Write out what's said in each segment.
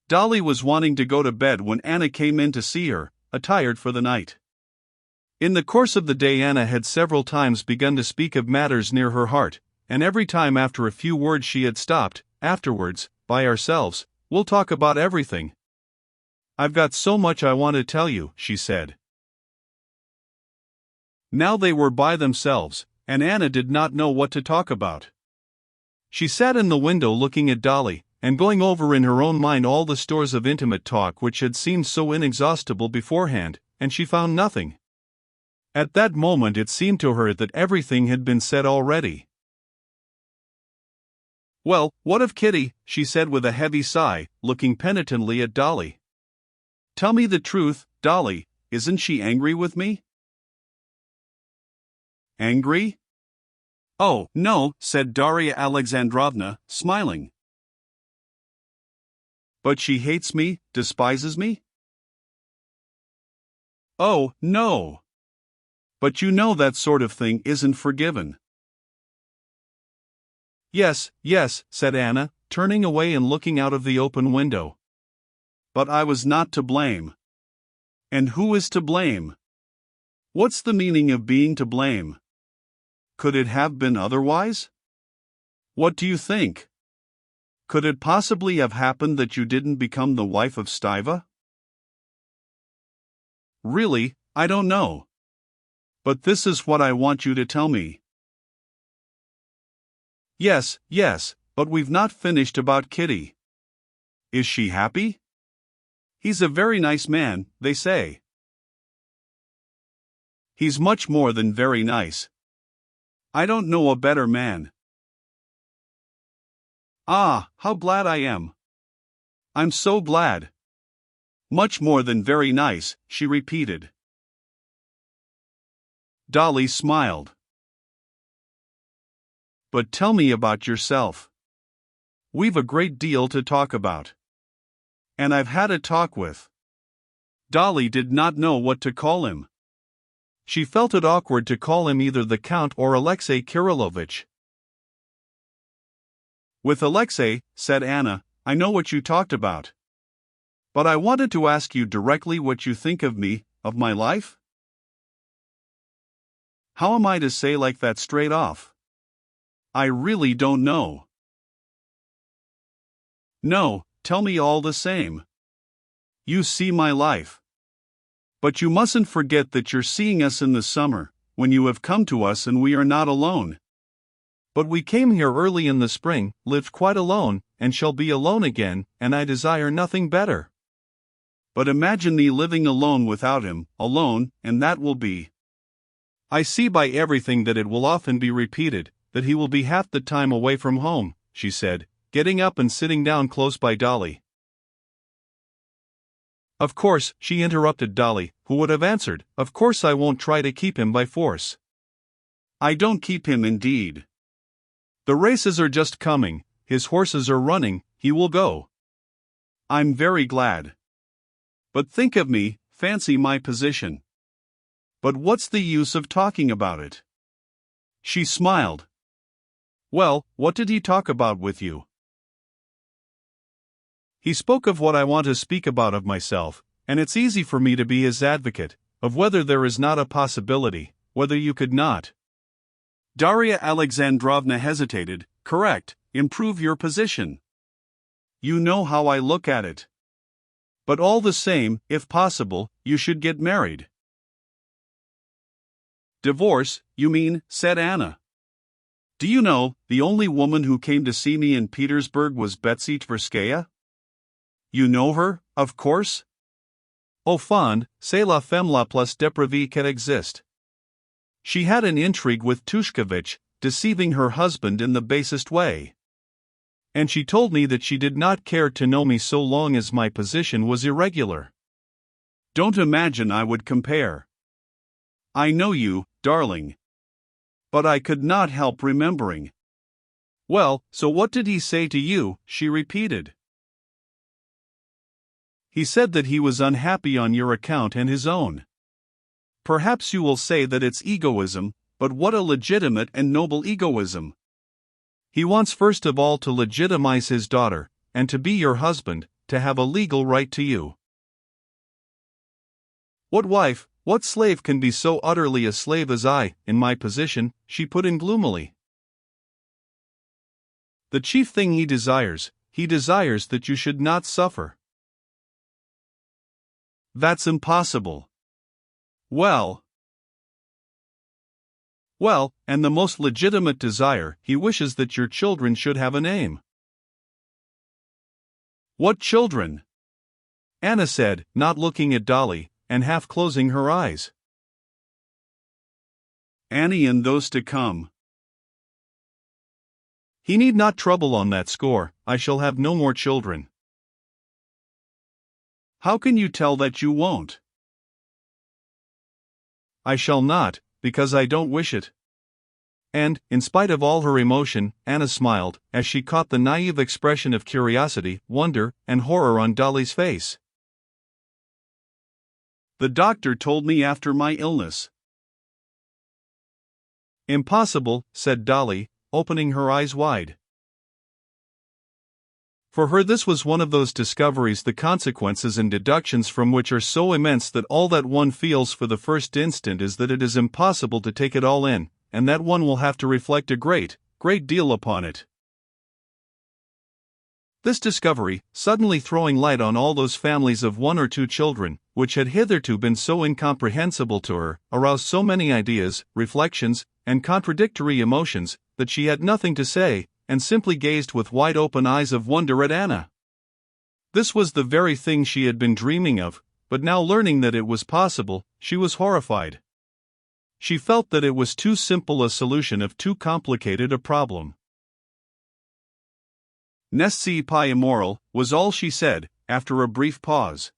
Dolly was wanting to go to bed when Anna came in to see her, attired for the night. In the course of the day, Anna had several times begun to speak of matters near her heart, and every time after a few words she had stopped. Afterwards, by ourselves, we'll talk about everything. I've got so much I want to tell you, she said. Now they were by themselves, and Anna did not know what to talk about. She sat in the window looking at Dolly, and going over in her own mind all the stores of intimate talk which had seemed so inexhaustible beforehand, and she found nothing. At that moment it seemed to her that everything had been said already. Well, what of Kitty? She said with a heavy sigh, looking penitently at Dolly. Tell me the truth, Dolly, isn't she angry with me? Angry? Oh, no, said Darya Alexandrovna, smiling. But she hates me, despises me? Oh, no. But you know that sort of thing isn't forgiven. Yes, yes, said Anna, turning away and looking out of the open window. But I was not to blame. And who is to blame? What's the meaning of being to blame? Could it have been otherwise? What do you think? Could it possibly have happened that you didn't become the wife of Stiva? Really, I don't know. But this is what I want you to tell me. Yes, yes, but we've not finished about Kitty. Is she happy? He's a very nice man, they say. He's much more than very nice. I don't know a better man. Ah, how glad I am. I'm so glad. Much more than very nice, she repeated. Dolly smiled. But tell me about yourself. We've a great deal to talk about. And I've had a talk with. Dolly did not know what to call him. She felt it awkward to call him either the Count or Alexei Kirillovich. With Alexei, said Anna, I know what you talked about. But I wanted to ask you directly what you think of me, of my life? How am I to say like that straight off? I really don't know. No, tell me all the same. You see my life. But you mustn't forget that you're seeing us in the summer, when you have come to us and we are not alone. But we came here early in the spring, lived quite alone, and shall be alone again, and I desire nothing better. But imagine me living alone without him, alone, and that will be. I see by everything that it will often be repeated, that he will be half the time away from home, she said, getting up and sitting down close by Dolly. Of course, she interrupted Dolly, who would have answered, of course I won't try to keep him by force. I don't keep him indeed. The races are just coming, his horses are running, he will go. I'm very glad. But think of me, fancy my position. But what's the use of talking about it? She smiled. Well, what did he talk about with you? He spoke of what I want to speak about of myself, and it's easy for me to be his advocate, of whether there is not a possibility, whether you could not. Darya Alexandrovna hesitated. Correct, improve your position. You know how I look at it. But all the same, if possible, you should get married. Divorce, you mean, said Anna. Do you know, the only woman who came to see me in Petersburg was Betsy Tverskaya? You know her, of course? Au fond, c'est la femme la plus dépravée qu'elle existe. She had an intrigue with Tushkevich, deceiving her husband in the basest way. And she told me that she did not care to know me so long as my position was irregular. Don't imagine I would compare. I know you, darling. But I could not help remembering. Well, so what did he say to you? She repeated. He said that he was unhappy on your account and his own. Perhaps you will say that it's egoism, but what a legitimate and noble egoism. He wants first of all to legitimize his daughter, and to be your husband, to have a legal right to you. What wife, what slave can be so utterly a slave as I, in my position? She put in gloomily. The chief thing he desires that you should not suffer. That's impossible. Well, and the most legitimate desire, he wishes that your children should have a name. What children? Anna said, not looking at Dolly, and half closing her eyes. Annie and those to come. He need not trouble on that score. I shall have no more children. How can you tell that you won't? I shall not, because I don't wish it. And, in spite of all her emotion, Anna smiled, as she caught the naive expression of curiosity, wonder, and horror on Dolly's face. The doctor told me after my illness. Impossible, said Dolly, opening her eyes wide. For her this was one of those discoveries, the consequences and deductions from which are so immense that all that one feels for the first instant is that it is impossible to take it all in, and that one will have to reflect a great deal upon it. This discovery, suddenly throwing light on all those families of 1 or 2 children, which had hitherto been so incomprehensible to her, aroused so many ideas, reflections, and contradictory emotions, that she had nothing to say, and simply gazed with wide-open eyes of wonder at Anna. This was the very thing she had been dreaming of, but now learning that it was possible, she was horrified. She felt that it was too simple a solution of too complicated a problem. Nesci pi immoral, was all she said, after a brief pause.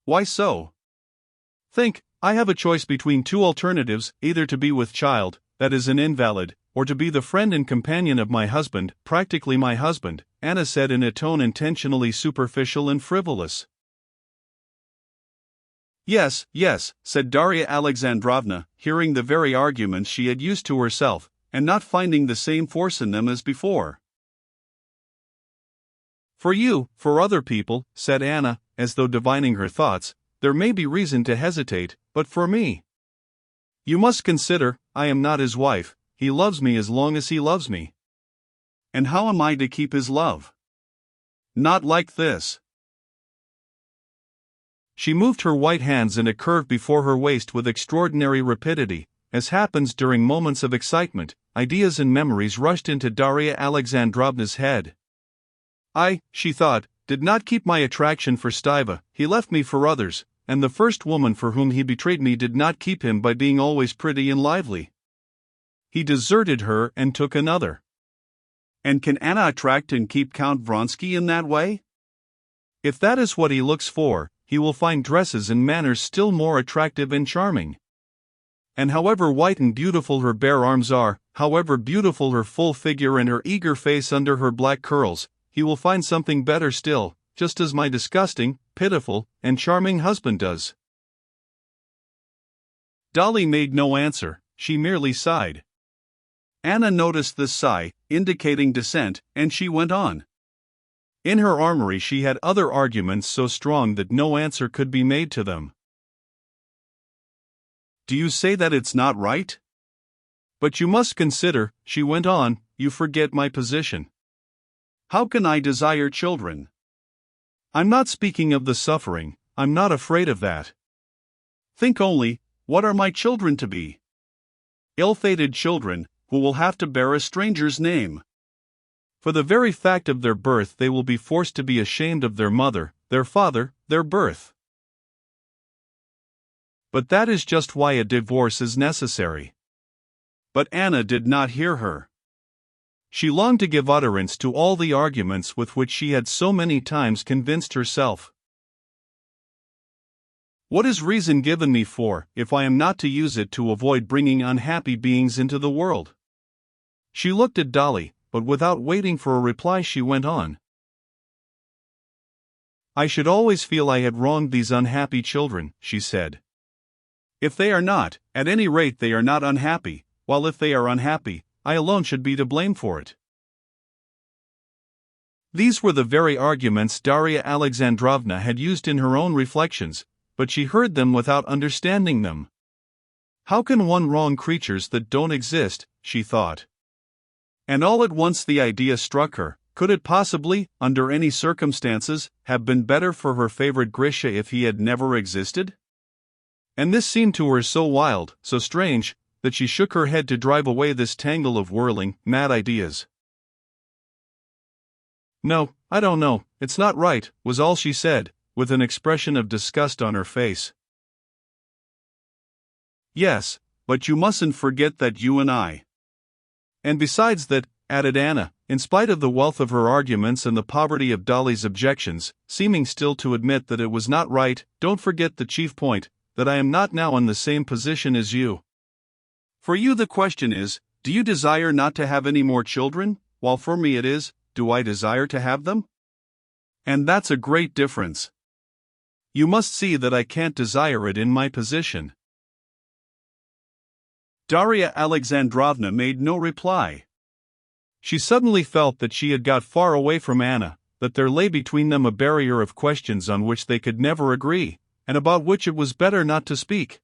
Why so? Think, I have a choice between 2 alternatives, either to be with child, that is an invalid, or to be the friend and companion of my husband, practically my husband, Anna said in a tone intentionally superficial and frivolous. Yes, said Darya Alexandrovna, hearing the very arguments she had used to herself, and not finding the same force in them as before. For you, for other people, said Anna, as though divining her thoughts, there may be reason to hesitate, but for me. You must consider, I am not his wife, he loves me as long as he loves me. And how am I to keep his love? Not like this. She moved her white hands in a curve before her waist with extraordinary rapidity. As happens during moments of excitement, ideas and memories rushed into Darya Alexandrovna's head. She thought, did not keep my attraction for Stiva, he left me for others, and the first woman for whom he betrayed me did not keep him by being always pretty and lively. He deserted her and took another. And can Anna attract and keep Count Vronsky in that way? If that is what he looks for, he will find dresses and manners still more attractive and charming. And however white and beautiful her bare arms are, however beautiful her full figure and her eager face under her black curls, he will find something better still, just as my disgusting, pitiful, and charming husband does. Dolly made no answer, she merely sighed. Anna noticed this sigh, indicating dissent, and she went on. In her armory she had other arguments so strong that no answer could be made to them. Do you say that it's not right? But you must consider, she went on, you forget my position. How can I desire children? I'm not speaking of the suffering, I'm not afraid of that. Think only, what are my children to be? Ill-fated children, who will have to bear a stranger's name. For the very fact of their birth they will be forced to be ashamed of their mother, their father, their birth. But that is just why a divorce is necessary. But Anna did not hear her. She longed to give utterance to all the arguments with which she had so many times convinced herself. What is reason given me for, if I am not to use it to avoid bringing unhappy beings into the world? She looked at Dolly, but without waiting for a reply she went on. I should always feel I had wronged these unhappy children, she said. If they are not, at any rate they are not unhappy, while if they are unhappy, I alone should be to blame for it. These were the very arguments Darya Alexandrovna had used in her own reflections, but she heard them without understanding them. How can one wrong creatures that don't exist, she thought. And all at once the idea struck her, could it possibly, under any circumstances, have been better for her favorite Grisha if he had never existed? And this seemed to her so wild, so strange, that she shook her head to drive away this tangle of whirling, mad ideas. "No, I don't know, it's not right," was all she said, with an expression of disgust on her face. "Yes, but you mustn't forget that you and I. And besides that," added Anna, in spite of the wealth of her arguments and the poverty of Dolly's objections, seeming still to admit that it was not right, "don't forget the chief point, that I am not now in the same position as you. For you the question is, do you desire not to have any more children, while for me it is, do I desire to have them? And that's a great difference. You must see that I can't desire it in my position." Darya Alexandrovna made no reply. She suddenly felt that she had got far away from Anna, that there lay between them a barrier of questions on which they could never agree, and about which it was better not to speak.